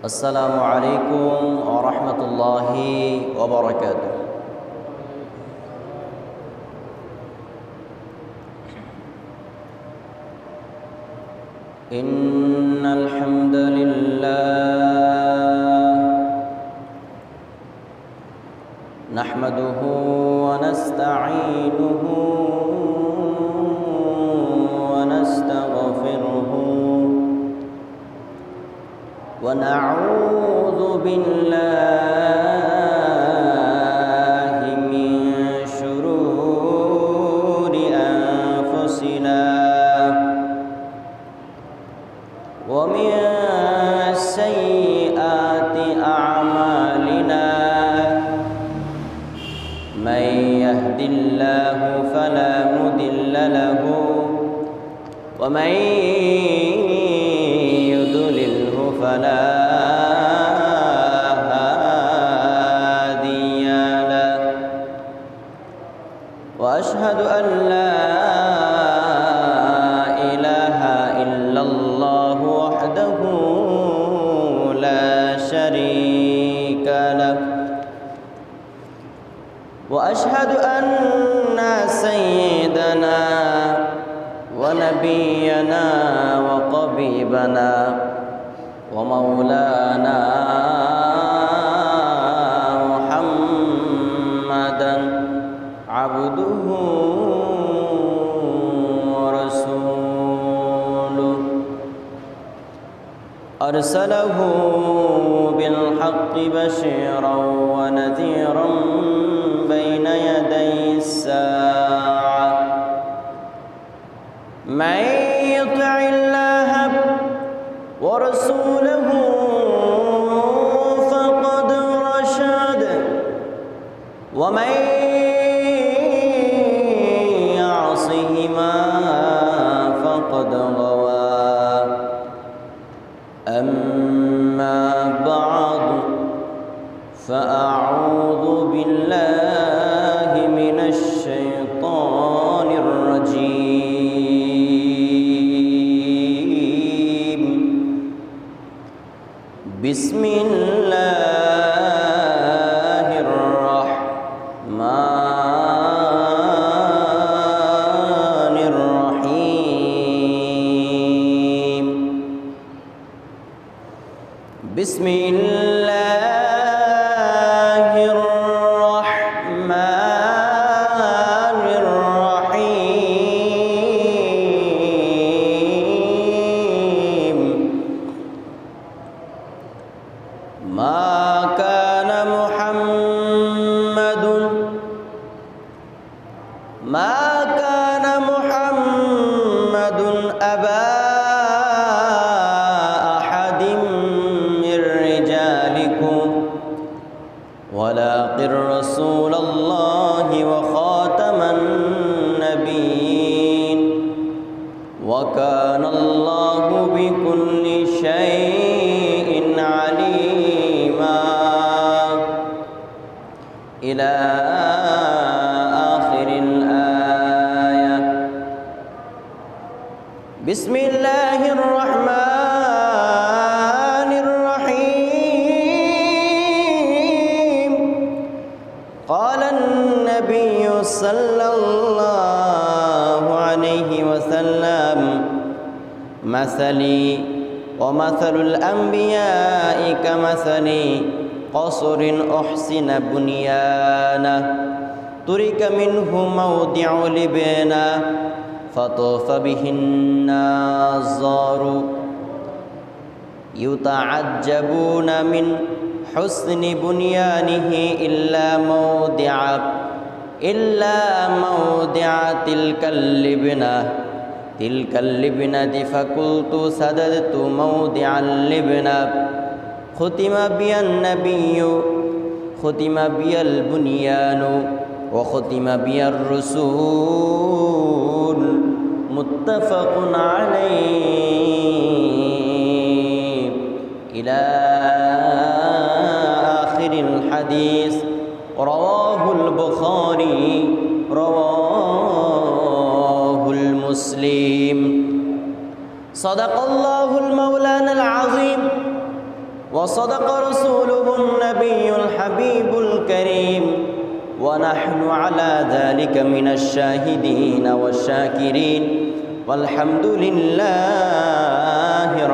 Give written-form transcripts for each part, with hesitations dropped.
السلام عليكم ورحمة الله وبركاته. إن الحمد لله نحمده ونستعينه ونستغفره ونعوذ بالله من شرور أنفسنا ومن سيئات أعمالنا من يهد الله فلا مضل له ومن يضلله فلا هادي له وأشهد أن لا إله إلا الله وحده لا شريك له وأشهد أن سيدنا ونبينا وطبيبنا ومولانا محمدا عبده ورسوله أرسله بالحق بشيرا ونذيرا بين يدي الساعة من يطع الله ورسوله فقد رشد ومن يعصهما فقد غوى أما بعد فأعوذ بالله من الشيطان الرجيم بسم الله الرحمن الرحيم بسم الله الرحمن الرحيم ما كان محمد أبا أحد من رجالكم ولكن رسول الله وخاتم النبيين وكان الله بكل شيء عليما إلى آخر الآية. بسم الله الرحمن الرحيم قال النبي صلى الله عليه وسلم مثلي ومثل الأنبياء كمثل قصر أحسن بنيانه ترك منه موضع لبنه فطاف به الناظر يتعجبون من حسن بنيانه إلا موضع تلك اللبنة فقلت سددت موضع اللبنة ختم بي البنيان وختم بي الرسول متفق عليه إلى آخر الحديث رواه البخاري رواه المسلم সাদাকাল্লাহুল মাওলানাল আযীম ওয়া সাদাকা রাসূলুহুন নাবিয়্যুল হাবিবুল কারীম ওয়া নাহনু আলা যালিকা মিনাশ Shahdeen wash শাকিরিন walhamdulillahi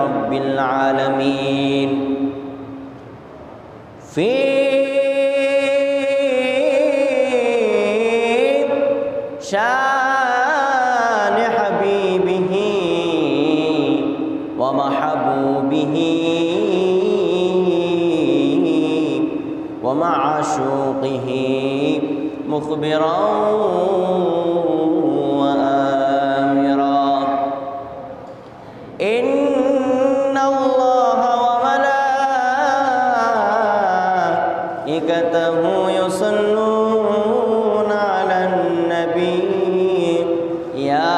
rabbil alamin. Fi shani habibihi wa mahbubihi wa ma'ashuqihi mukhbiran يصلون على النبي يا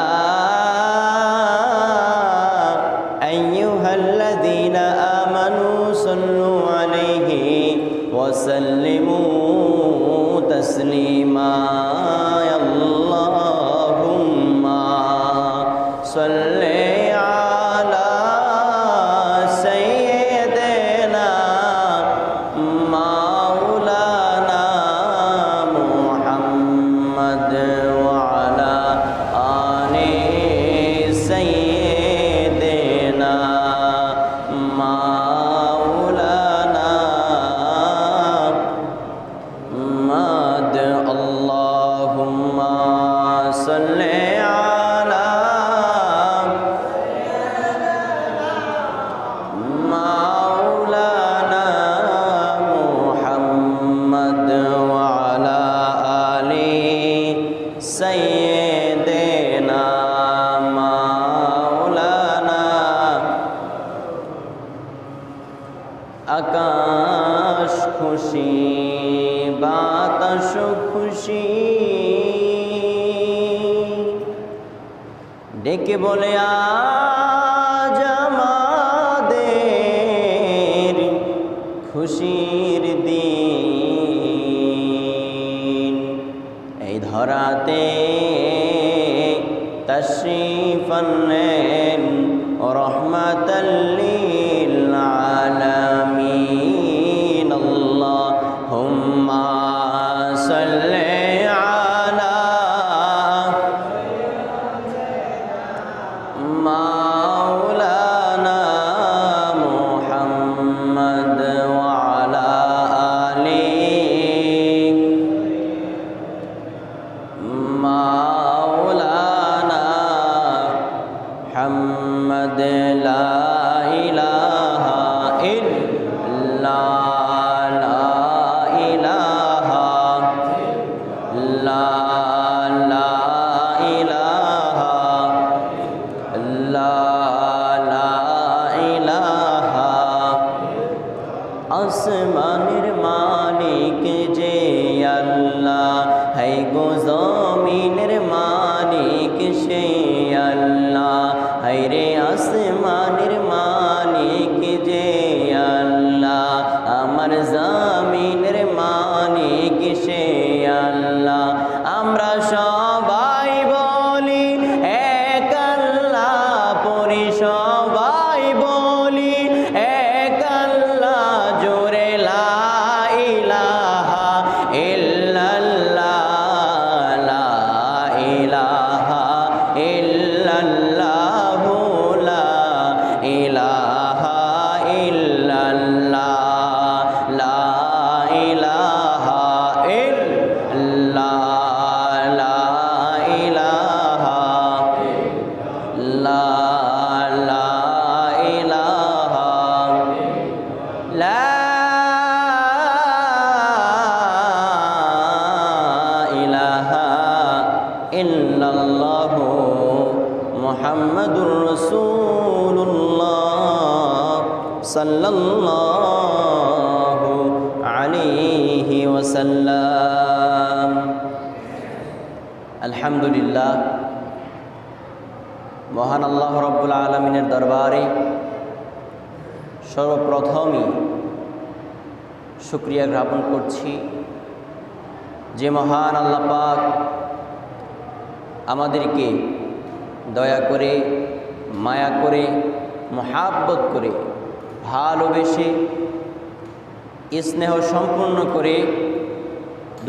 أيها الذين آمنوا صلوا عليه وسلموا تسليما يا اللهم صل আকাশ খুশি বাতাস খুশি ডেকে বলে আজ আমাদের খুশির দিন এই ধরাতে তাশরীফ আনলেন রহমাতাল লিল আলামিন আল্লাহুম্মা সাল্লি আলা মাওলানা মুহাম্মদ ওয়া আলা আলিহি মাওলানা মুহাম্মদ লা ইলাহা ইল্লাল্লাহ লা ইলাহা ইল্লাল্লাহ লা ইলাহা ইল্লাল্লাহ লা ইলাহা আসমানের মালিক যে আল্লাহ है गो ज़मीনের মালিক সে আল্লাহ है রে আসমানের মালিক যে আল্লাহ আমার জমিনের মালিক সে আল্লাহ আমরা সবাই বলি এক আল্লাহ পরি সবাই বলি এক আল্লাহ জোরে লা ইলাহা ইল্লাল্লাহ লা ইলাহা ইল্লাল্লাহ লা ইলাহা ইল্লাল্লাহ লা ইলাহা ইল্লাল্লাহ লা ইলাহা লা ইলাহা লা ইলাহা ইল্লাল্লাহ মুহাম্মাদুর রাসূলুল্লাহ সাল্লাল্লাহু আলাইহি ওয়াসাল্লাম। আলহামদুলিল্লাহ, মহান আল্লাহ রাব্বুল আলামিনের দরবারে সর্বপ্রথমই শুকরিয়া জ্ঞাপন করছি যে মহান আল্লাহ পাক আমাদেরকে দয়া করে মায়া করে, মহাব্বত করে, ভালোবেসে, স্নেহ সম্পূর্ণ করে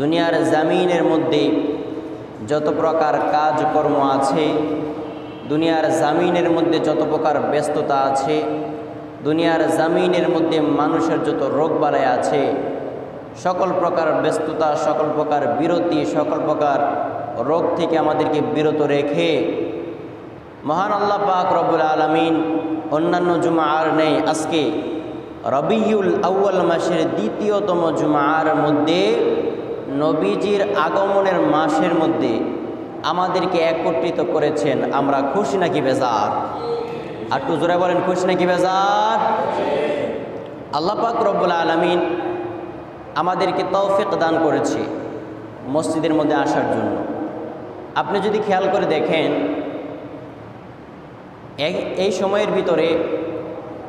দুনিয়ার জামিনের মধ্যে যত প্রকার কাজকর্ম আছে, দুনিয়ার জামিনের মধ্যে যত প্রকার ব্যস্ততা আছে, দুনিয়ার জামিনের মধ্যে মানুষের যত রোগবালাই আছে, সকল প্রকার ব্যস্ততা, সকল প্রকার বিরতি, সকল প্রকার রোগ থেকে আমাদেরকে বিরত রেখে মহান আল্লাহ পাক রব্বুল আলামিন অন্যান্য জুমার নেই আজকে রবিউল আউয়াল মাসের দ্বিতীয়তম জুমার মধ্যে নবীজির আগমনের মাসের মধ্যে আমাদেরকে একত্রিত করেছেন। আমরা খুশি নাকি বেজার? আর একটু জোরে বলেন, খুশি নাকি বেজার? আল্লাহ পাক রব্বুল আলামিন আমাদেরকে তৌফিক দান করেছে মসজিদের মধ্যে আসার জন্য। আপনি যদি খেয়াল করে দেখেন, এই সময়ের ভিতরে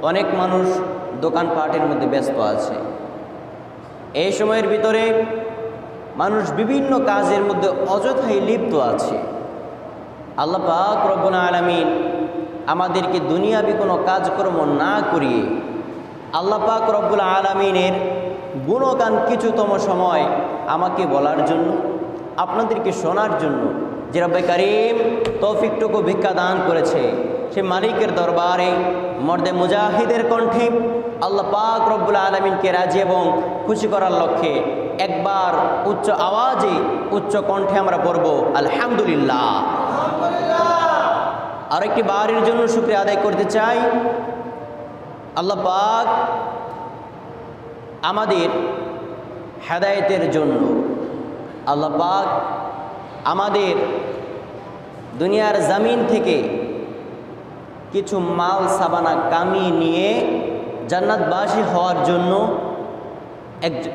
অনেক মানুষ দোকানপাটের মধ্যে ব্যস্ত আছে। এই সময়ের ভিতরে মানুষ বিভিন্ন কাজের মধ্যে অযথাই লিপ্ত আছে। আল্লাহ পাক রব্বুল আলামিন আমাদেরকে দুনিয়াবি কোনো কাজকর্ম না করিয়ে আল্লাহ পাক রব্বুল আলামিনের গুণগান কিছুতম সময় আমাকে বলার জন্য, আপনাদেরকে শোনার জন্য যে রব্বে কারীম তৌফিকটুকু ভিক্ষা দান করেছে, সে মালিকের দরবারে মর্দে মুজাহিদের কণ্ঠে আল্লাহ পাক রব্বুল আলামিনকে রাজি এবং খুশি করার লক্ষ্যে একবার উচ্চ আওয়াজে, উচ্চ কণ্ঠে আমরা পড়ব আলহামদুলিল্লাহ। আরেকটি বারের জন্য শুকরিয়া আদায় করতে চাই। আল্লাহ পাক আমাদের হেদায়েতের জন্য, আল্লাহ পাক আমাদের দুনিয়ার জমিন থেকে কিছু মাল সাবানা কামিয়ে নিয়ে জান্নাতবাসী হওয়ার জন্য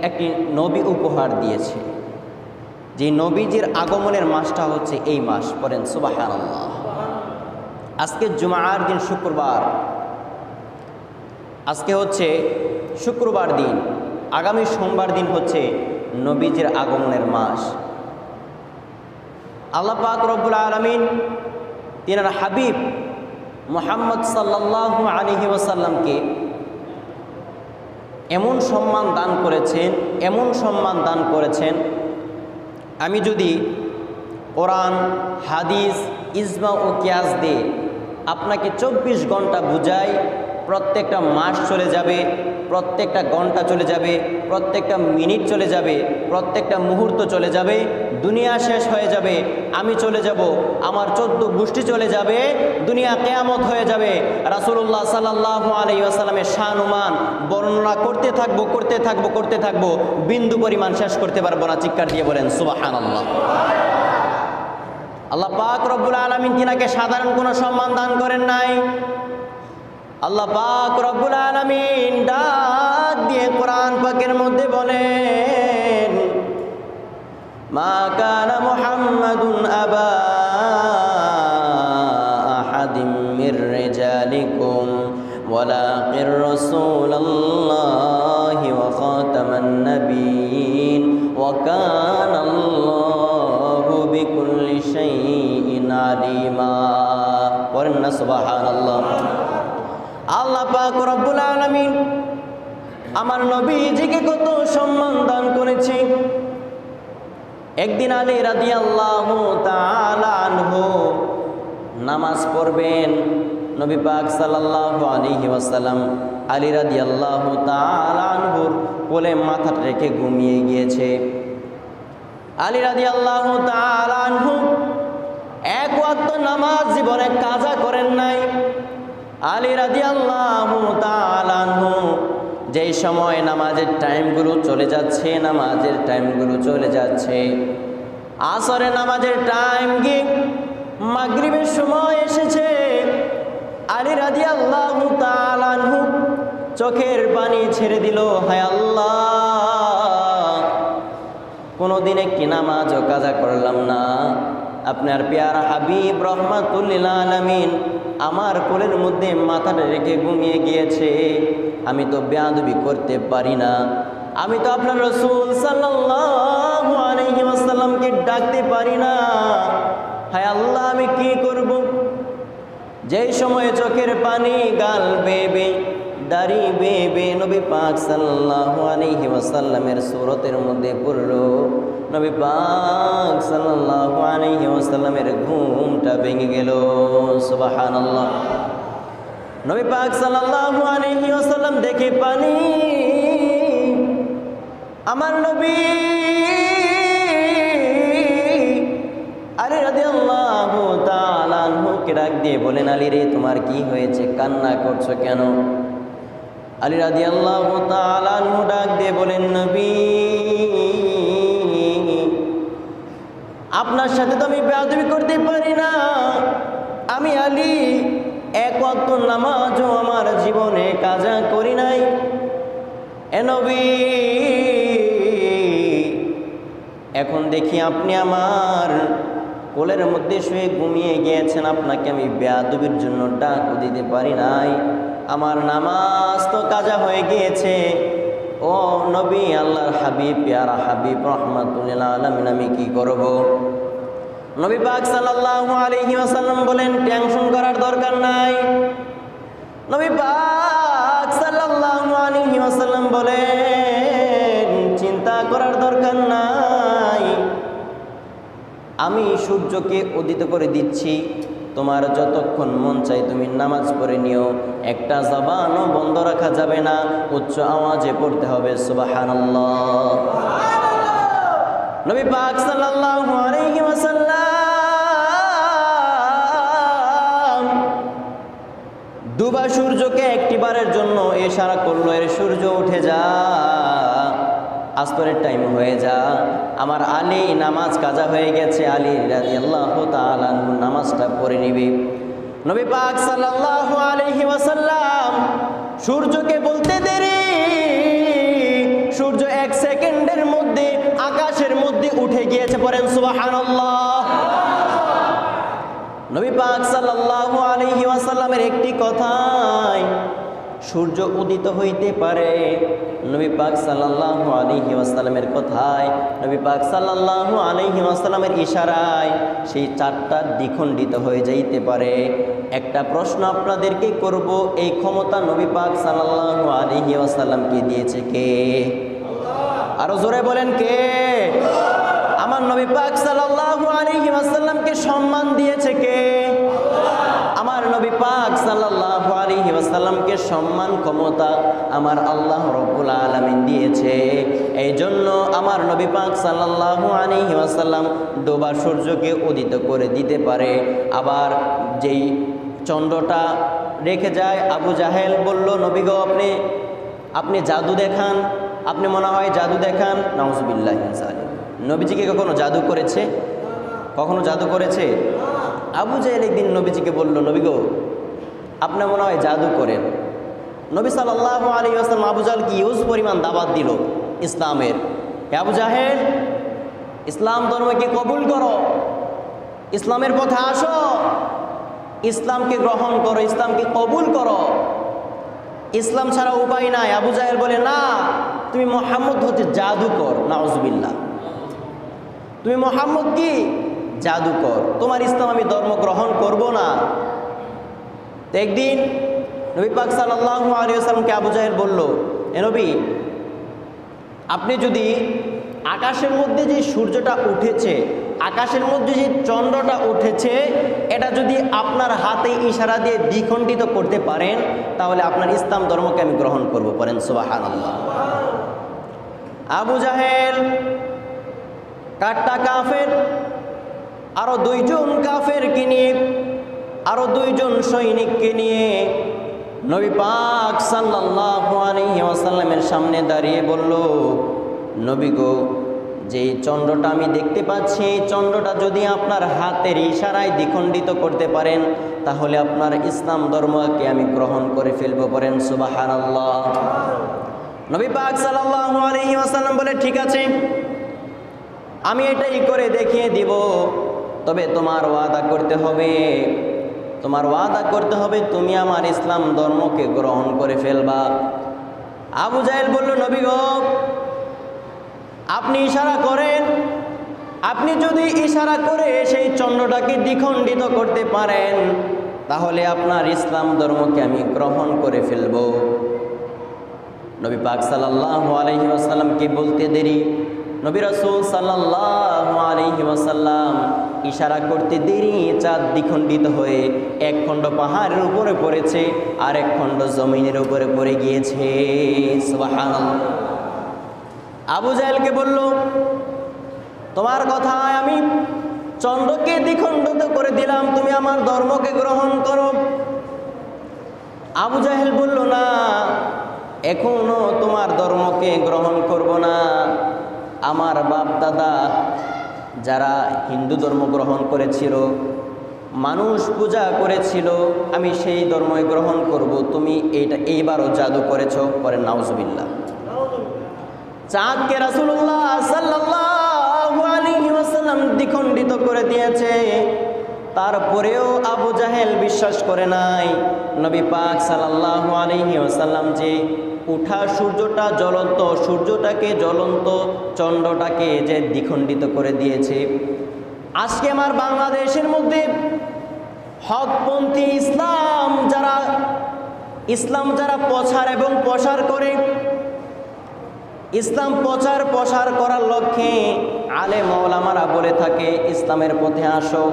একটি নবী উপহার দিয়েছে। যে নবীজির আগমনের মাসটা হচ্ছে এই মাস। পড়েন সুবহানাল্লাহ। আজকে জুমার দিন শুক্রবার, আজকে হচ্ছে শুক্রবার দিন, আগামী সোমবার দিন হচ্ছে নবীজির আগমনের মাস। আল্লাহ পাক রব্বুল আলামিন তিনার হাবিব মুহাম্মদ সাল্লাল্লাহু আলাইহি ওয়াসাল্লামকে এমন সম্মান দান করেছেন, এমন সম্মান দান করেছেন, আমি যদি কোরআন, হাদিস, ইজমা ও কিয়াস দিয়ে আপনাকে 24 ঘন্টা বুঝাই, প্রত্যেকটা মাস চলে যাবে, প্রত্যেকটা ঘন্টা চলে যাবে, প্রত্যেকটা মিনিট চলে যাবে, প্রত্যেকটা মুহূর্ত চলে যাবে, দুনিয়া শেষ হয়ে যাবে, আমি চলে যাব, আমার 14 গোষ্ঠী চলে যাবে, দুনিয়া কিয়ামত হয়ে যাবে। রাসূলুল্লাহ সাল্লাল্লাহু আলাইহি ওয়াসাল্লামের শান-মান বর্ণনা করতে থাকবো, করতে থাকবো, করতে থাকবো, বিন্দু পরিমাণ শেষ করতে পারবো না। চিৎকার দিয়ে বলেন সুবহানাল্লাহ। আল্লাহ পাক রব্বুল আলামিন তিনাকে সাধারণ কোনো সম্মান দান করেন নাই। আল্লাহ পাক রব্বুল আলামিন ডাক দিয়ে কোরআন পাকের মধ্যে বলেন, মা কানা মুহাম্মাদুন আবা আহাদিম মির রিজালিকুম ওয়ালাকির রাসূলুল্লাহি ওয়া খাতামান নাবিয়্যিন ওয়া কানাল্লাহু বিকুল্লি শাইইন আলিমা। পড়েন না সুবহানাল্লাহ। আল্লাহ পাক রব্বুল আলামিন আমার নবীজিকে কত সম্মান দান করেছে। একদিন আলী রাদিয়াল্লাহু তাআলা আনহু নামাজ পড়বেন, নবী পাক সাল্লাল্লাহু আলাইহি ওয়াসাল্লাম আলী রাদিয়াল্লাহু তাআলা আনহুর কোলে মাথা রেখে ঘুমিয়ে গিয়েছে। আলী রাদিয়াল্লাহু তাআলা আনহু এক ওয়াক্ত নামাজ জীবনে কাজা করেন নাই। আলী রাদিয়াল্লাহু তাআলা আনহু যেই সময় নামাজের টাইমগুলো চলে যাচ্ছে, নামাজের টাইমগুলো চলে যাচ্ছে, আসরের নামাজের টাইম গিয়ে মাগরিবের সময় এসেছে, আলী রাদিয়াল্লাহু তাআলা আনহু চোখের পানি ছেড়ে দিল, হায় আল্লাহ, কোনোদিন একটি নামাজও কাজা করলাম না। আপনার পেয়ারা হাবিব রহমাতুল লিল আলামিন আমার কোলের মধ্যে মাথাটা রেখে ঘুমিয়ে গিয়েছে, আমি তো বেয়াদবি করতে পারি না, আমি তো আপনার রাসূল সাল্লাল্লাহু আলাইহি ওয়াসাল্লামকে ডাকতে পারি না, হায় আল্লাহ আমি কি করব? যেই সময় চোখের পানি গাল বেবে দাড়ি বেবে নবী পাক সাল্লাল্লাহু আলাইহি ওয়াসাল্লামের সূরতের মধ্যে পড়ল, নবী পাক সাল্লাল্লাহু আলাইহি ওয়াসাল্লামের ঘুমটা ভেঙে গেল। সুবহানাল্লাহ। নবী পাক সাল্লাল্লাহু আলাইহি ওয়াসাল্লাম দেখে পানি, আমার নবী আলী রাদিয়াল্লাহু তাআলা আনহুকে ডাক দিয়ে বলেন, আলী রে তোমার কি হয়েছে, কান্না করছো কেন? আলী রাদিয়াল্লাহু তাআলা আনহু ডাক দিয়ে বলেন, নবী আপনার সাথে তো আমি বেয়াদবি করতে পারি না। আমি আলী এক ওয়াক্ত নামাজও আমার জীবনে কাজা করি নাই। এ নবী এখন দেখি আপনি আমার কোলের মধ্যে শুয়ে ঘুমিয়ে গিয়েছেন, আপনাকে আমি বেয়াদবির জন্য ডাকও দিতে পারি নাই। আমার নামাজ তো কাজা হয়ে গিয়েছে। ও নবী, আল্লাহর হাবিব, পেয়ারা হাবিব রাহমাতুল লিল আলামিন, আমি কি করব? নবী পাক সাল্লাল্লাহু আলাইহি ওয়াসাল্লাম বলেন, টেনশন করার দরকার নাই। নবী পাক সাল্লাল্লাহু আলাইহি ওয়াসাল্লাম বলেন, চিন্তা করার দরকার নাই। আমি সূর্যকে উদিত করে দিচ্ছি, তোমার যতক্ষণ মন চাই তুমি নামাজ পড়ে নিও, একটা জবানও বন্ধ রাখা যাবে না, উচ্চ আওয়াজে পড়তে হবে সুবহানাল্লাহ। নবী পাক সাল্লাল্লাহু আলাইহি ওয়াসাল্লাম দুবার সূর্যকে একটিবারের জন্য ইশারা করলো, এর সূর্য উঠে যা, আসরের টাইম হয়ে যা। আমার আলী নামাজ কাজা হয়ে গেছে, আলী রাদিয়াল্লাহু তাআলা আনহু নামাজটা পড়ে নিবে। নবী পাক সাল্লাল্লাহু আলাইহি ওয়াসাল্লাম সূর্যকে বলতে দেরি, সূর্য এক সেকেন্ডের মধ্যে আকাশের মধ্যে উঠে গিয়েছে, পড়েন সুবহানাল্লাহ। নবী পাক সাল্লাল্লাহু আলাইহি ওয়াসাল্লামের একটি কথায় সূর্য উদিত হইতে পারে। নবী পাক সাল্লাল্লাহু আলাইহি ওয়াসাল্লামের কথায়, নবী পাক সাল্লাল্লাহু আলাইহি ওয়াসাল্লামের ইশারায় সেই চারটা দ্বিখণ্ডিত হয়ে যাইতে পারে। একটা প্রশ্ন আপনাদেরকে করব, এই ক্ষমতা নবী পাক সাল্লাল্লাহু আলাইহি ওয়াসাল্লামকে দিয়েছে কে? আরো জোরে বলেন কে? আমার নবী পাক সাল্লাল্লাহু আলাইহি ওয়াসাল্লামকে সম্মান দিয়েছে কে? আমার নবী পাক সাল্লাল্লাহু আলাইহি ওয়াসাল্লামকে সম্মান ক্ষমতা আমার আল্লাহ রাব্বুল আলামিন দিয়েছে। এই জন্য আমার নবী পাক সাল্লাল্লাহু আলাইহি ওয়াসাল্লাম ডোবা সূর্যকে উদিত করে দিতে পারে। আবার যেই চন্দ্রটা রেখে যায়, আবু জাহেল বলল, নবী গো আপনি জাদু দেখান, আপনি মনে হয় জাদু দেখান। নাউজুবিল্লাহি মিন যালিক। নবীজিকে কখনো জাদু করেছে? কখনো জাদু করেছে? আবু জাহেল একদিন নবীজিকে বলল, নবী গো আপনি মনে হয় জাদু করেন। নবী সাল্লাল্লাহু আলাইহি ওয়াসাল্লাম আবু জাহেলকে ইউজ পরিমাণ দাওয়াত দিল ইসলামের। হে আবু জাহেল, ইসলাম ধর্মকে কবুল করো, ইসলামের পথে আসো, ইসলামকে গ্রহণ করো, ইসলামকে কবুল করো, ইসলাম ছাড়া উপায় নাই। আবু জাহেল বলে, না, তুমি মুহাম্মদ হচ্ছে জাদুকর। নাউজুবিল্লাহ। তুমি মুহাম্মদ কি? জাদুকর। তোমার ইসলাম আমি ধর্ম গ্রহণ করব না। তো একদিন নবী পাক সাল্লাল্লাহু আলাইহি ওয়াসাল্লামকে আবু জাহেল বলল, এ নবী, আপনি যদি আকাশের মধ্যে যে সূর্যটা উঠেছে, আকাশের মধ্যে যে চন্দ্রটা উঠেছে, এটা যদি আপনার হাতে ইশারা দিয়ে দ্বিখণ্ডিত করতে পারেন, তাহলে আপনার ইসলাম ধর্মকে আমি গ্রহণ করব। পড়েন সুবহানাল্লাহ। আবু জাহেল কাট্টা কাফের, আরো দুইজন কাফেরকে নিয়ে, আরো দুইজন সৈনিককে নিয়ে নবী পাক সাল্লাল্লাহু আলাইহি ওয়াসাল্লামের সামনে দাঁড়িয়ে বলল, নবী গো, যেই চন্দ্রটা আমি দেখতে পাচ্ছি, এই চন্দ্রটা যদি আপনার হাতের ইশারায় দ্বিখণ্ডিত করতে পারেন, তাহলে আপনার ইসলাম ধর্মকে আমি গ্রহণ করে ফেলবো। পড়েন সুবহানাল্লাহ। নবী পাক সাল্লাল্লাহু আলাইহি ওয়াসাল্লাম বলে, ঠিক আছে, আমি এটাই করে দেখিয়ে দিব, তবে তোমার ওয়াদা করতে হবে, তোমার ওয়াদা করতে হবে তুমি আমার ইসলাম ধর্মকে গ্রহণ করে ফেলবা। আবু জাহেল বলল, নবী গো, আপনি ইশারা করেন, আপনি যদি ইশারা করে সেই চন্দ্রটাকে দ্বিখণ্ডিত করতে পারেন, তাহলে আপনার ইসলাম ধর্মকে আমি গ্রহণ করে ফেলব। নবী পাক সাল্লাল্লাহু আলাইহি ওয়াসাল্লামকে বলতে দেরি, নবী রাসূল সাল্লাল্লাহু আলাইহি ওয়াসাল্লাম ইশারা করতে দেরি, চাঁদ দ্বিখণ্ডিত হয়ে এক খণ্ড পাহাড়ের উপরে পড়েছে আর এক খণ্ড জমিনের উপরে পড়ে গিয়েছে। সুবহানাল্লাহ। আবু জাহেলকে বলল, তোমার কথায় আমি চন্দ্রকে দ্বিখণ্ডিত করে দিলাম, তুমি আমার ধর্মকে গ্রহণ করো। আবু জাহেল বলল, না, এখনো তোমার ধর্মকে গ্রহণ করব না। আমার বাপ দাদা যারা হিন্দু ধর্ম গ্রহণ করেছিল, মানুষ পূজা করেছিল, আমি সেই ধর্মই গ্রহণ করব। তুমি এইবারও জাদু করেছ। করেন নাউজুবিল্লাহ। চাঁদকে রাসূলুল্লাহ সাল্লাল্লাহু আলাইহি ওয়াসাল্লাম দ্বিখণ্ডিত করে দিয়েছে, তারপরেও আবু জাহেল বিশ্বাস করে নাই। নবী পাক সাল্লাল্লাহু আলাইহি ওয়াসাল্লাম যে উঠা সূর্যটা জ্বলন্ত, সূর্যটাকে জ্বলন্ত, চন্দ্রটাকে যে দ্বিখণ্ডিত করে দিয়েছে। আজকে আমার বাংলাদেশের মধ্যে হকপন্থী ইসলাম যারা প্রচার এবং প্রসার করে, ইসলাম প্রচার প্রসার করার লক্ষ্যে আলেম ওলামারা বলে থাকে, ইসলামের পথে আসো,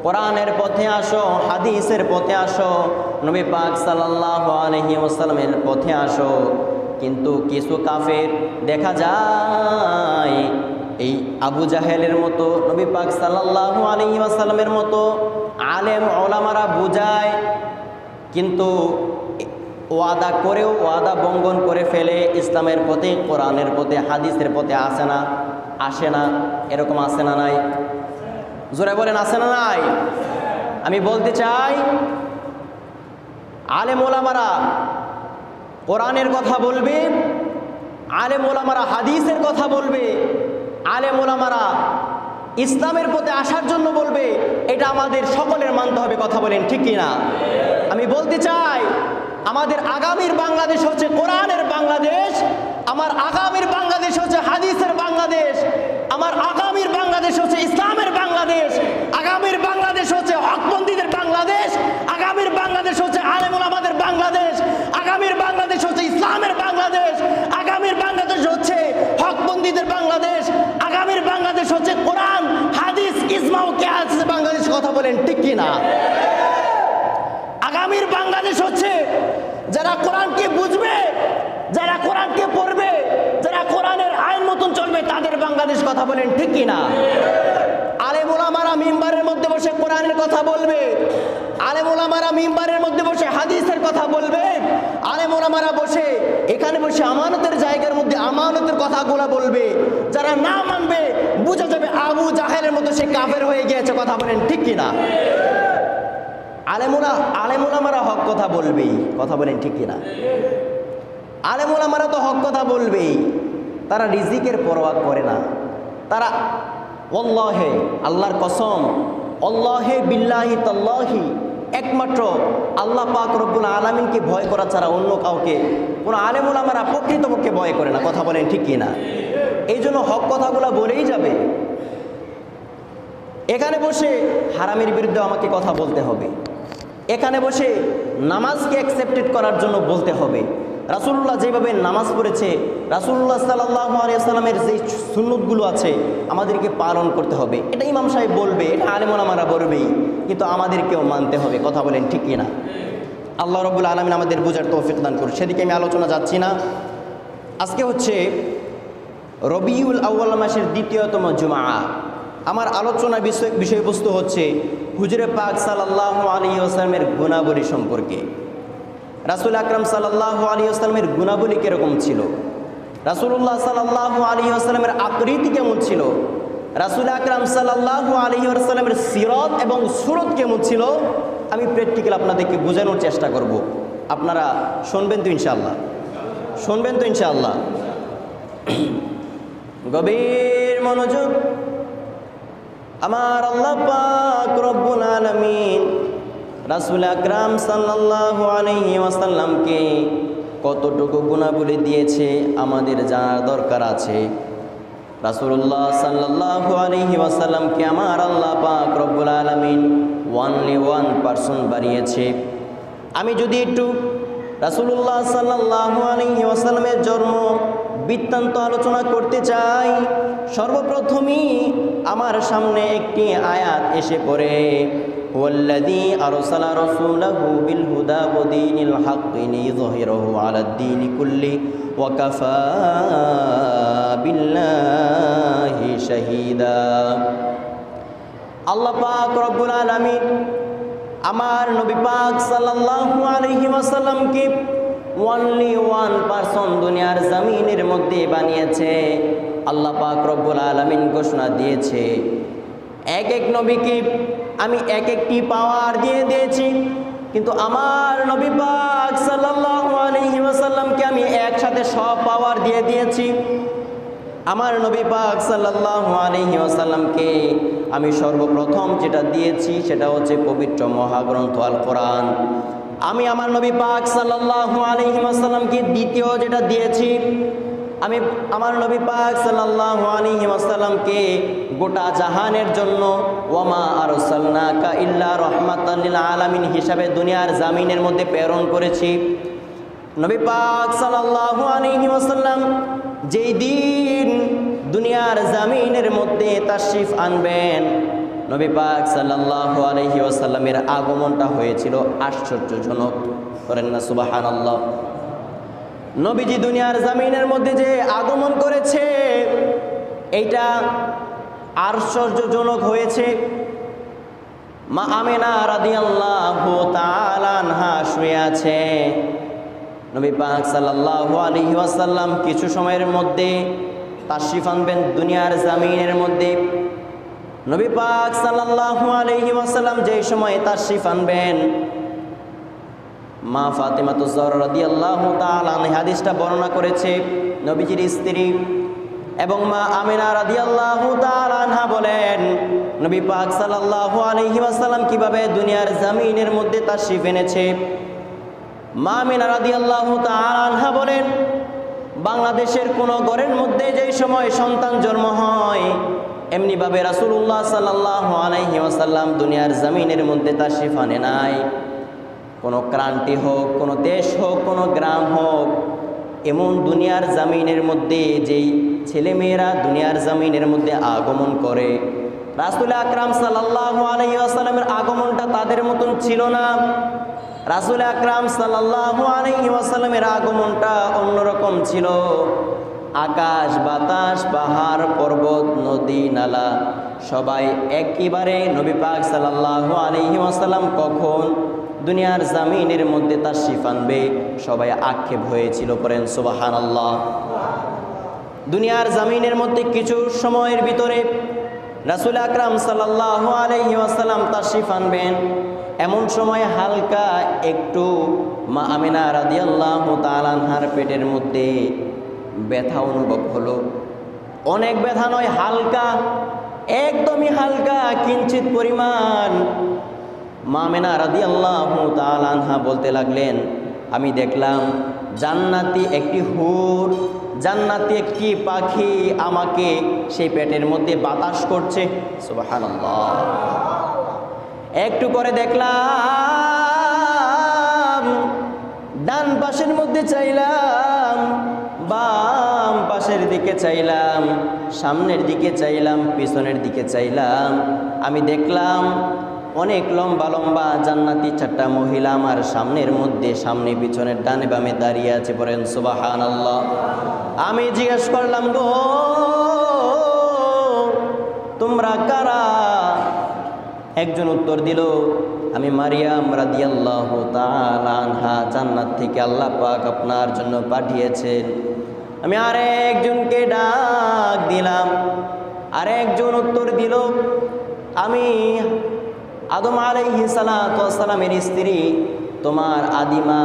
কোরআনের পথে আসো, হাদিসের পথে আসো, নবী পাক সাল্লাল্লাহু আলাইহি ওয়াসাল্লামের পথে আসো। কিন্তু কিছু কাফের দেখা যায় এই আবু জাহেলের মতো, নবী পাক সাল্লাল্লাহু আলাইহি ওয়াসাল্লামের মতো আলেম ওলামারা বুঝায়, কিন্তু ওয়াদা করেও ওয়াদা ভঙ্গন করে ফেলে। ইসলামের পথে, কোরআনের পথে, হাদিসের পথে আসে না। এরকম আসে না নাই? জোরে বলেন, আসে না নাই? আমি বলতে চাই, আলেম ওলামারা কোরআনের কথা বলবে, আলেম ওলামারা হাদিসের কথা বলবে, আলেম ওলামারা ইসলামের পথে আসার জন্য বলবে, এটা আমাদের সকলের মানতে হবে। কথা বলেন ঠিক কিনা? আমি বলতে চাই, আমাদের আগামীর বাংলাদেশ হচ্ছে কোরআনের বাংলাদেশ, আমার আগামীর বাংলাদেশ হচ্ছে হাদিসের বাংলাদেশ, আমার আগামীর বাংলাদেশ হচ্ছে ইসলামের বাংলাদেশ, আগামীর বাংলাদেশ হচ্ছে হকপন্থীদের বাংলাদেশ, আগামীর বাংলাদেশ হচ্ছে আলেম ওলামাদের বাংলাদেশ, আগামীর বাংলাদেশ হচ্ছে ইসলামের বাংলাদেশ, আগামীর বাংলাদেশ হচ্ছে হকপন্থীদের বাংলাদেশ, আগামীর বাংলাদেশ হচ্ছে কোরআন হাদিস ইজমা ও কিয়াসের বাংলাদেশ। কথা বলেন ঠিক কিনা? আগামীর বাংলাদেশ হচ্ছে যারা কোরআনকে বুঝবে, যারা কোরআনকে পড়বে, যারা কোরআনের আইন মতন চলবে, তাদের বাংলাদেশ। কথা বলেন ঠিক কিনা? আলেম ওলামারা মিম্বারের মধ্যে বসে কোরআনের কথা বলবে, আলেম ওলামারা মিম্বারের মধ্যে বসে হাদিসের কথা বলবে, আলেম ওলামারা এখানে বসে আমানতের জায়গার মধ্যে আমানতের কথাগুলো বলবে। যারা না মানবে, বুঝা যাবে আবু জাহেলের মতো সে কাফের হয়ে গিয়েছে। কথা বলেন ঠিক কিনা? আলেম ওলামারা হক কথা বলবেই। কথা বলেন ঠিক কিনা? আলেম ওলামারা তো হক কথা বলবেই, তারা রিজিকের পরোয়া করে না। তারা ওয়াল্লাহে, আল্লাহর কসম, আল্লাহে বিল্লাহি তাল্লাহি, একমাত্র আল্লাহ পাক রব্বুল আলামিনকে ভয় করা ছাড়া অন্য কাউকে কোনো আলেম ওলামারা প্রকৃতপক্ষে ভয় করে না। কথা বলেন ঠিক কিনা? এই জন্য হক কথাগুলো বলেই যাবে। এখানে বসে হারামের বিরুদ্ধে আমাকে কথা বলতে হবে, এখানে বসে নামাজকে অ্যাকসেপ্টেড করার জন্য বলতে হবে। রাসূলুল্লাহ যেভাবে নামাজ পড়েছে, রাসূলুল্লাহ সাল্লাল্লাহু আলাইহি ওয়াসাল্লামের যে সুন্নতগুলো আছে আমাদেরকে পালন করতে হবে। এটা ইমাম সাহেব বলবে, এটা আলেম ওলামারা বলবেই, কিন্তু আমাদেরকেও মানতে হবে। কথা বলেন ঠিক কিনা? আল্লাহ রাব্বুল আলামিন আমাদের বোঝার তৌফিক দান করুন। সেদিকে আমি আলোচনা যাচ্ছি না। আজকে হচ্ছে রবিউল আউয়াল মাসের দ্বিতীয়তম জুমা। আমার আলোচনা বিষয়বস্তু হচ্ছে হুজুরে পাক সাল্লাল্লাহু আলাইহি ওয়াসাল্লামের গুণাবলী সম্পর্কে। রাসূল আকরাম সাল্লাল্লাহু আলাইহি ওয়াসাল্লামের গুণাবলী কিরকম ছিল, রাসূলুল্লাহ সাল্লাল্লাহু আলাইহি ওয়াসাল্লামের আকৃতি কেমন ছিল, রাসূল আকরাম সাল্লাল্লাহু আলাইহি ওয়াসাল্লামের সিরাত এবং সুরত কেমন ছিল, আমি প্র্যাকটিক্যাল আপনাদেরকে বোঝানোর চেষ্টা করব। আপনারা শুনবেন তো ইনশাআল্লাহ? শুনবেন তো ইনশাআল্লাহ? গভীর মনোযোগ। আমার আল্লাহ পাক রব্বুল আলামিন রাসূল আকরাম সাল্লাল্লাহু আলাইহি ওয়াসাল্লামকে কতটুকু গুণাবলী দিয়েছে আমাদের জানার দরকার আছে। রাসূলুল্লাহ সাল্লাল্লাহু আলাইহি ওয়াসাল্লামকে আমার আল্লাহ পাক রব্বুল আলামিন অনলি 1% বাড়িয়েছে। আমি যদি একটু রাসূলুল্লাহ সাল্লাল্লাহু আলাইহি ওয়াসাল্লামের জন্ম বৃত্তান্ত আলোচনা করতে চাই, সর্বপ্রথমই আমার সামনে একটি আয়াত এসে পড়ে, ওয়াল্লাযী আরসালা রাসূলাহু বিল হুদা ওয়া দীনিল হাক্কি লিইযহিরাহু আলাদ দীনি কুল্লি ওয়া কাফা বিল্লাহি শাহীদা। আল্লাহ পাক রব্বুল আলামিন আমার নবী পাক সাল্লাল্লাহু আলাইহি ওয়াসাল্লামকে অনলি 1% দুনিয়ার জমিনের মধ্যে বানিয়েছে। আল্লাহ পাক রব্বুল আলামিন ঘোষণা দিয়েছে, এক এক নবীকে আমি এক একটি পাওয়ার দিয়ে দিয়েছি, কিন্তু আমার নবী পাক সাল্লাল্লাহু আলাইহি ওয়াসাল্লামকে আমি একসাথে সব পাওয়ার দিয়ে দিয়েছি। আমার নবী পাক সাল্লাল্লাহু আলাইহি ওয়াসাল্লামকে আমি সর্বপ্রথম যেটা দিয়েছি সেটা হচ্ছে পবিত্র মহাগ্রন্থ আল কোরআন। আমি আমার নবী পাক সাল্লাল্লাহু আলাইহি ওয়াসাল্লামকে দ্বিতীয় যেটা দিয়েছি, আমি আমার নবী পাক সাল্লাল্লাহু আলাইহি ওয়াসাল্লামকে গোটা জাহানের জন্য ওয়ামা আরসালনাকা ইল্লা রাহমাতাল লিল আলামিন হিসাবে দুনিয়ার জমিনের মধ্যে প্রেরণ করেছি। নবী পাক সাল্লাল্লাহু আলাইহি ওয়াসাল্লাম যেই দিন দুনিয়ার জমিনের মধ্যে তাশরিফ আনবেন, নবী পাক সাল্লাল্লাহু আলাইহি ওয়াসাল্লামের আগমনটা হয়েছিল আশ্চর্যজনক। করেন না সুবহানাল্লাহ। নবীজি দুনিয়ার জমিনের মধ্যে যে আগমন করেছে এইটা আশ্চর্যজনক হয়েছে। মা আমিনা রাদিয়াল্লাহু তাআলা আনহা শুয়ে আছে। নবী পাক সাল্লাল্লাহু আলাইহি ওয়াসাল্লাম কিছু সময়ের মধ্যে তাশরিফ আনবেন দুনিয়ার জমিনের মধ্যে। নবী পাক সাল্লাল্লাহু আলাইহি ওয়াসাল্লাম যেই সময় তাশরিফ আনবেন, মা ফাতিমাতুজ জহরা রাদিয়াল্লাহু তাআলা আনহা হাদিসটা বর্ণনা করেছে। নবীজির স্ত্রী এবং মা আমিনা রাদিয়াল্লাহু তাআলা আনহা বলেন, নবী পাক সাল্লাল্লাহু আলাইহি ওয়াসাল্লাম কিভাবে দুনিয়ার জমিনের মধ্যে তাশরিফ এনেছে। মা আমিনা রাদিয়াল্লাহু তাআলা আনহা বলেন, বাংলাদেশের কোন ঘরের মধ্যে যেই সময় সন্তান জন্ম হয়, এমনিভাবে রাসূলুল্লাহ সাল্লাল্লাহু আলাইহি ওয়াসাল্লাম দুনিয়ার জমিনের মধ্যে তাশরিফ আনে নাই। কোনো ক্রান্তি হোক, কোনো দেশ হোক, কোনো গ্রাম হোক, এমন দুনিয়ার জমিনের মধ্যে যেই ছেলেমেয়েরা দুনিয়ার জমিনের মধ্যে আগমন করে, রাসূল আকরাম সাল্লাল্লাহু আলাইহি ওয়াসাল্লামের আগমনটা তাদের মতন ছিল না। রাসূল আকরাম সাল্লাল্লাহু আলাইহি ওয়াসাল্লামের আগমনটা অন্যরকম ছিল। আকাশ বাতাস পাহাড় পর্বত নদী নালা সবাই একেবারে নবী পাক সাল্লাল্লাহু আলাইহি ওয়াসাল্লাম কখন দুনিয়ার জমিনের মধ্যে তাশরিফ আনবে সবাই আক্ষেপ হয়েছিল। করেন সুবহানাল্লাহ। দুনিয়ার জমিনের মধ্যে কিছু সময়ের ভিতরে রাসূল আকরাম সাল্লাল্লাহু আলাইহি ওয়াসাল্লাম তাশরিফ আনবেন। এমন সময় হালকা একটু মা আমিনা রাদিয়াল্লাহু তাআলা আনহার পেটের মধ্যে ব্যথা অনুভব হলো। অনেক ব্যথা নয়, হালকা, একদমই হালকা কিঞ্চিত পরিমাণ। মা আমিনা রাদিয়াল্লাহু তাআলা আনহা বলতে লাগলেন, আমি দেখলাম জান্নাতি একটি হুর, জান্নাতি একটি পাখি আমাকে সেই পেটের মধ্যে বাতাস করছে। সুবহানাল্লাহ। একটু করে দেখলাম, ডান পাশের মধ্যে চাইলাম, বাম পাশের দিকে চাইলাম, সামনের দিকে চাইলাম, পিছনের দিকে চাইলাম। আমি দেখলাম অনেক লম্বা লম্বা জান্নাতি 4টা মহিলা আমার সামনের মধ্যে, সামনে পিছনের ডানে বামে দাঁড়িয়ে আছে। বলেন সুবহানাল্লাহ। আমি জিজ্ঞেস করলাম, গো তোমরা কারা? একজন উত্তর দিল, আমি মারিয়াম রাদিয়াল্লাহু তাআলা আনহা, জান্নাত থেকে আল্লাহ পাক আপনার জন্য পাঠিয়েছেন। আমি আরেকজনকে ডাক দিলাম, আরেকজন উত্তর দিল, আমি আদম আলাইহিস সালাতু ওয়াস সালামের স্ত্রী, তোমার আদিমা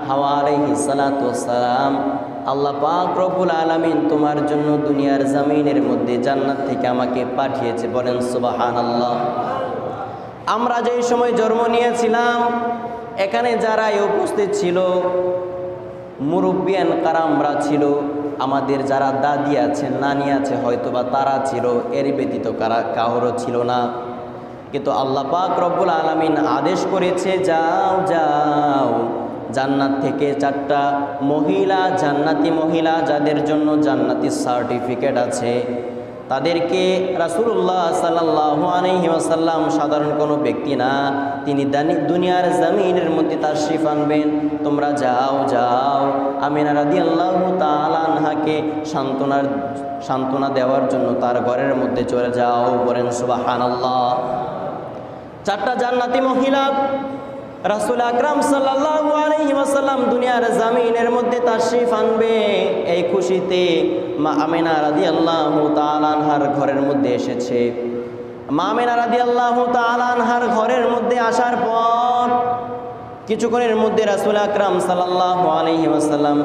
হাওয়া আলাইহিস সালাতু ওয়াস সালাম। আল্লাহ পাক রব্বুল আলামিন তোমার জন্য দুনিয়ার জমিনের মধ্যে জান্নাত থেকে আমাকে পাঠিয়েছে। বলেন সুবহানাল্লাহ। আমরা যেই সময় জন্ম নিয়েছিলাম, এখানে যারাই উপস্থিত ছিল মুরব্বিয়ান কারামরা ছিল, আমাদের যারা দাদি আছে নানি আছে হয়তোবা তারা ছিল, এর ব্যতীত কারোরও ছিল না। কিন্তু আল্লাহ পাক রব্বুল আলামিন আদেশ করেছে, যাও যাও, জান্নাত থেকে 4টা মহিলা, জান্নাতি মহিলা যাদের জন্য জান্নাতি সার্টিফিকেট আছে, তাদেরকে রাসূলুল্লাহ সাল্লাল্লাহু আলাইহি ওয়াসাল্লাম সাধারণ কোনো ব্যক্তি না, তিনি দুনিয়ার জমিনের মধ্যে তাশরিফ আনবেন। তোমরা যাও যাও, আমিনা রাদিয়াল্লাহু তাআলা আনহাকে সান্ত্বনা দেওয়ার জন্য তার ঘরের মধ্যে চলে যাও। বলেন সুবহানাল্লাহ। 4টা জান্নাতি মহিলা রাসূল আকরাম সাল্লাল্লাহু আলাইহি ওয়াসাল্লাম দুনিয়ার জমিনের মধ্যে তাশরিফ আনবে, এই খুশিতে মা আমিনা রাদিয়াল্লাহু তাআলা আনহার ঘরের মধ্যে এসেছে। মা আমিনা রাদিয়াল্লাহু তাআলা আনহার ঘরের মধ্যে আসার পর কিছুক্ষণের মধ্যে রাসূল আকরাম সাল্লাল্লাহু আলাইহি ওয়াসাল্লাম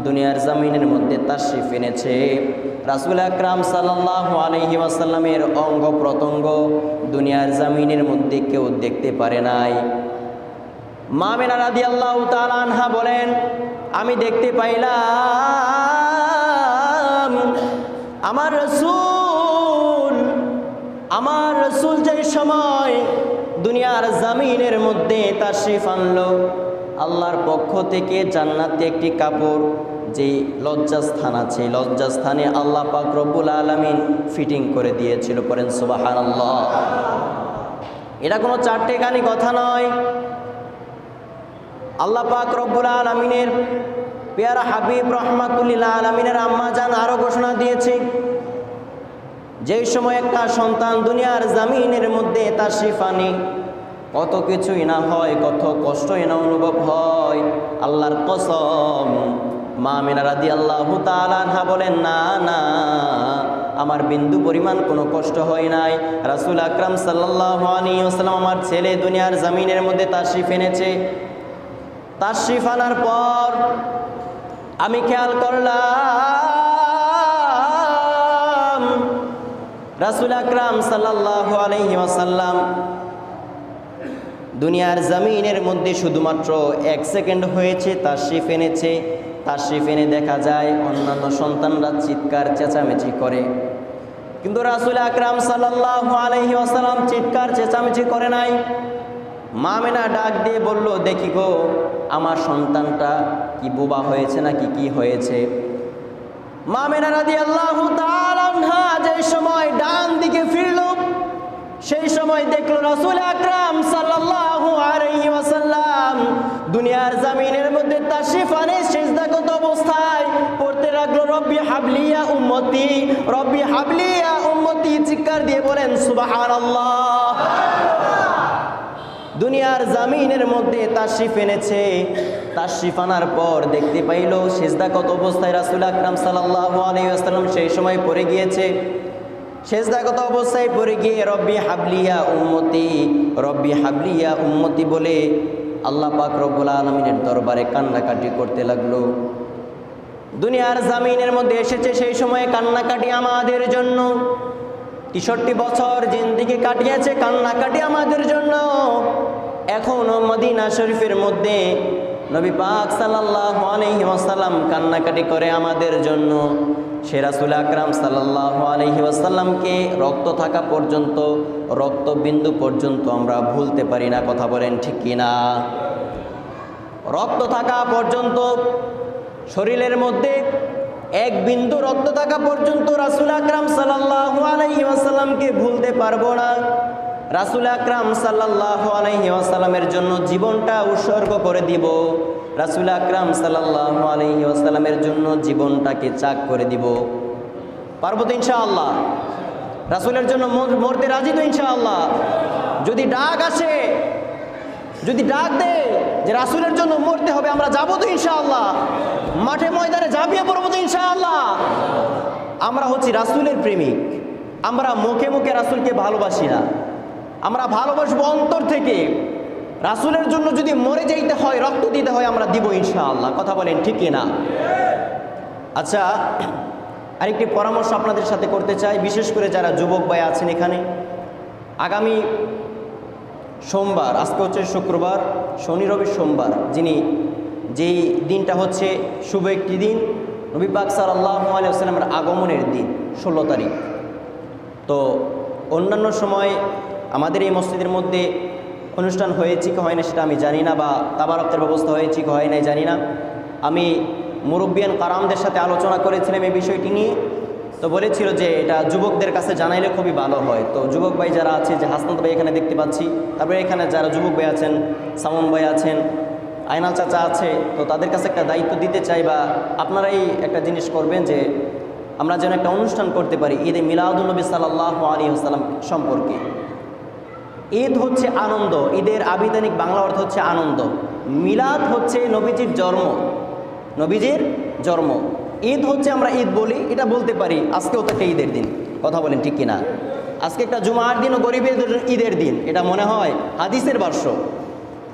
দুনিয়ার জমিনের মধ্যে তাশরিফ এনেছে। রাসূল আকরাম সাল্লাল্লাহু আলাইহি ওয়াসাল্লামের অঙ্গ প্রত্যঙ্গ দুনিয়ার জমিনের মধ্যে কেউ দেখতে পারে নাই। মা আমিনা রাদিয়াল্লাহু তাআলা আনহা বলেন, আমি দেখতে পাইলাম আমার রাসূল যে সময় দুনিয়ার জমিনের মধ্যে তাশরিফ আনলো, আল্লাহর পক্ষ থেকে জান্নাতে একটি কাপড়, যে লজ্জাস্থান আছে, লজ্জাস্থানে আল্লাহ পাক রব্বুল আলামিন ফিটিং করে দিয়েছিল। পড়েন সুবহানাল্লাহ। এটা কোনো চারটেখানি কথা নয়। আল্লাহ পাক রব্বুল আলামিনের পেয়ারা হাবিব রাহমাতুল লিল আলামিনের আম্মা জান আরো ঘোষণা দিয়েছে, যেই সময় একটা সন্তান দুনিয়ার জমিনের মধ্যে তাশরিফ আনে, কত কিছুই না হয়, কত কষ্টই না অনুভব হয়। আল্লাহর কসম, মা আমিনা রাদিয়াল্লাহু তাআলা আনহা বলেন, না না, আমার বিন্দু পরিমাণ কোনো কষ্ট হয় নাই। রাসূল আকরাম সাল্লাল্লাহু আলাইহি ওয়াসাল্লাম আমার ছেলে দুনিয়ার জমিনের মধ্যে তাশরিফ এনেছে। তাশরিফ আনার পর আমি খেয়াল করলাম রাসূল আকরাম সাল্লাল্লাহু আলাইহি ওয়াসাল্লাম দুনিয়ার জমিনের মধ্যে শুধুমাত্র 1 সেকেন্ড হয়েছে তাশরিফ এনেছে। তাশরিফ এনে দেখা যায় অন্যান্য সন্তানরা চিৎকার চেঁচামেচি করে, কিন্তু রাসূল আকরাম সাল্লাল্লাহু আলাইহি ওয়াসাল্লাম চিৎকার চেঁচামেচি করে নাই। মা আমিনা ডাক দিয়ে বলল, দেখি গো, আমার সন্তানটা কি বোবা হয়েছে নাকি কি হয়েছে? মা আমিনা রাদিয়াল্লাহু তাআলা আনহা যে সময় ডান দিকে ফিরল, সেই সময় দেখলো রাসূল আকরাম সাল্লাল্লাহু আলাইহি ওয়াসাল্লাম দুনিয়ার জমিনের মধ্যে তাশরিফ আনে সিজদাগত অবস্থায় পড়তে লাগলো, রব্বি হাবলিয়া উম্মতি, রব্বি হাবলিয়া উম্মতি, চিৎকার দিয়ে বলেন সুবহানাল্লাহ। দুনিয়ার জমিনের মধ্যে তাশরিফ এনেছে। তাশরিফ আনার পর দেখতে পাইল সিজদাগত অবস্থায় রাসূল আকরাম সাল্লাল্লাহু আলাইহি ওয়াসাল্লাম সেই সময় পড়ে গিয়েছে। সিজদাগত অবস্থায় পড়ে গিয়ে রব্বি হাবলিয়া উম্মতি, রব্বি হাবলিয়া উম্মতি বলে আল্লাহ পাক রব্বুল আলামিনের দরবারে কান্নাকাটি করতে লাগলো। দুনিয়ার জমিনের মধ্যে এসেছে সেই সময়ে কান্নাকাটি আমাদের জন্য। 63 বছর জিন্দেগি কাটিয়েছে কান্নাকাটি আমাদের জন্য। এখনো মদিনা শরীফের মধ্যে নবী পাক সাল্লাল্লাহু আলাইহি ওয়াসাল্লাম কান্নাকাটি করে আমাদের জন্য। সে রাসূল আকরাম সাল্লাল্লাহু আলাইহি ওয়াসাল্লামকে রক্ত থাকা পর্যন্ত, রক্তবিন্দু পর্যন্ত আমরা ভুলতে পারি না। কথা বলেন ঠিক কিনা? রক্ত থাকা পর্যন্ত, শরীরের মধ্যে 1 বিন্দু রক্ত থাকা পর্যন্ত রাসূল আকরাম সাল্লাল্লাহু আলাইহি ওয়াসাল্লামকে ভুলতে পারবো না। রাসূল আকরাম সাল্লাল্লাহু আলাইহি ওয়াসাল্লামের জন্য জীবনটা উৎসর্গ করে দিব। রাসূল আকরাম সাল্লাল্লাহু আলাইহি ওয়াসাল্লামের জন্য জীবনটাকে চাক করে দিব। পারবো তো ইনশাআল্লাহ? রাসূলের জন্য মরতে রাজি তো ইনশাআল্লাহ? যদি ডাক আসে, যদি ডাক দেয় যে রাসূলের জন্য মরতে হবে, আমরা যাবো তো ইনশাআল্লাহ? মাঠে ময়দানে ঝাঁপিয়ে পড়বো তো ইনশাআল্লাহ? আমরা হচ্ছি রাসূলের প্রেমিক। আমরা মুখে মুখে রাসূলকে ভালোবাসি না, আমরা ভালোবাসবো অন্তর থেকে। রাসূলের জন্য যদি মরে যাইতে হয়, রক্ত দিতে হয়, আমরা দিব ইনশাআল্লাহ। কথা বলেন ঠিক কিনা? আচ্ছা, আরেকটি পরামর্শ আপনাদের সাথে করতে চাই, বিশেষ করে যারা যুবক ভাই আছেন এখানে। আগামী সোমবার, আজকে হচ্ছে শুক্রবার, শনি রবি সোমবার, যেই দিনটা হচ্ছে শুভ একটি দিন, নবী পাক সাল্লাল্লাহু আলাইহি ওয়াসাল্লামের আগমনের দিন, 16 তারিখ। তো অন্যান্য সময় আমাদের এই মসজিদের মধ্যে অনুষ্ঠান হয়েছে কি হয় না সেটা আমি জানি না, বা তাবারকের ব্যবস্থা হয়েছে কি হয় নাই জানি না। আমি মুরব্বিয়ান কারামদের সাথে আলোচনা করেছিলাম এই বিষয়টি নিয়ে, তো বলেছিল যে এটা যুবকদের কাছে জানাইলে খুবই ভালো হয়। তো যুবক ভাই যারা আছে, যে হাসনাত ভাই এখানে দেখতে পাচ্ছি, তারপরে এখানে যারা যুবক ভাই আছেন, সামন ভাই আছেন, আয়নাল চাচা আছে, তো তাদের কাছে একটা দায়িত্ব দিতে চাই, বা আপনারাই একটা জিনিস করবেন যে আমরা যেন একটা অনুষ্ঠান করতে পারি ঈদে মিলাদুন্নবী সাল্লাল্লাহু আলাইহি ওয়াসাল্লাম সম্পর্কে। ঈদ হচ্ছে আনন্দ, ঈদের আবিধানিক বাংলা অর্থ হচ্ছে আনন্দ। মিলাদ হচ্ছে নবীজির জন্ম, নবীজির জন্ম। ঈদ হচ্ছে আমরা ঈদ বলি, এটা বলতে পারি আজকেও তো একটা ঈদের দিন, কথা বলেন ঠিক কিনা? আজকে একটা জুমার দিন ও গরিবের ঈদের দিন, এটা মনে হয় হাদিসের ভাষ্য।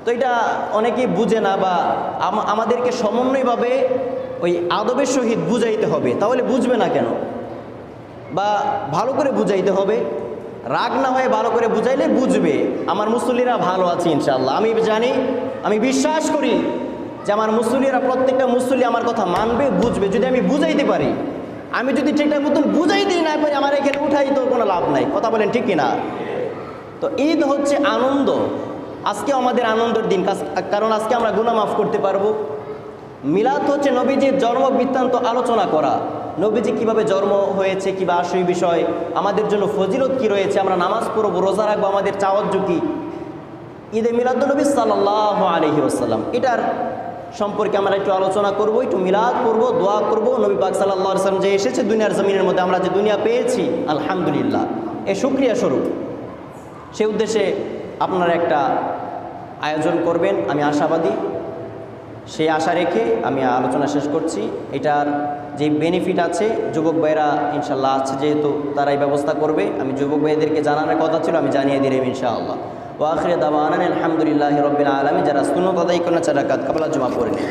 তো এটা অনেকেই বুঝে না, বা আমাদেরকে সমন্বয়ভাবে ওই আদবের সহিত বুঝাইতে হবে, তাহলে বুঝবে না কেন? বা ভালো করে বুঝাইতে হবে, রাগ না হয়ে ভালো করে বুঝাইলে বুঝবে। আমার মুসল্লিরা ভালো আছে ইনশাআল্লাহ, আমি জানি, আমি বিশ্বাস করি যে আমার মুসল্লিরা, প্রত্যেকটা মুসল্লি আমার কথা মানবে, বুঝবে, যদি আমি বুঝাইতে পারি। আমি যদি ঠিকঠাক মতন বুঝাইতেই না পারি, আমার এখানে উঠাই তো কোনো লাভ নাই, কথা বলেন ঠিক কিনা? তো ঈদ হচ্ছে আনন্দ। আজকে আমাদের আনন্দের দিন, কারণ আজকে আমরা গুনাহ মাফ করতে পারবো। মিলাদ হচ্ছে নবীজির জন্ম বৃত্তান্ত আলোচনা করা, নবীজি কিভাবে জন্ম হয়েছে, কিংবা সেই বিষয়, আমাদের জন্য ফজিলত কি রয়েছে, আমরা নামাজ পড়বো, রোজা রাখবো, আমাদের চাওয়াজ্য কি। ঈদে মিলাদুন্নবী সাল্লাল্লাহু আলাইহি ওয়াসাল্লাম, এটার সম্পর্কে আমরা একটু আলোচনা করব, একটু মিলাদ করবো, দোয়া করব। নবী পাক সাল্লাল্লাহু আলাইহি ওয়াসাল্লাম যে এসেছে দুনিয়ার জমিনের মধ্যে, আমরা যে দুনিয়া পেয়েছি আলহামদুলিল্লাহ, এ শুকরিয়া স্বরূপ। সে উদ্দেশ্যে আপনারা একটা আয়োজন করবেন, আমি আশাবাদী। সেই আশা রেখে আমি আলোচনা শেষ করছি। এটার যে বেনিফিট আছে, যুবক ভাইরা ইনশাল্লাহ আছে, যেহেতু তারাই ব্যবস্থা করবে, আমি যুবক ভাইদেরকে জানানোর কথা ছিল, আমি জানিয়ে দিলাম ইনশাআল্লাহ। ওয়া আখিরু দাওয়ানা আলহামদুলিল্লাহি রাব্বিল আলামিন। যারা সুন্নাত আদায় করেন 4 রাকাত কাবলা জুমা পড়ে নেন।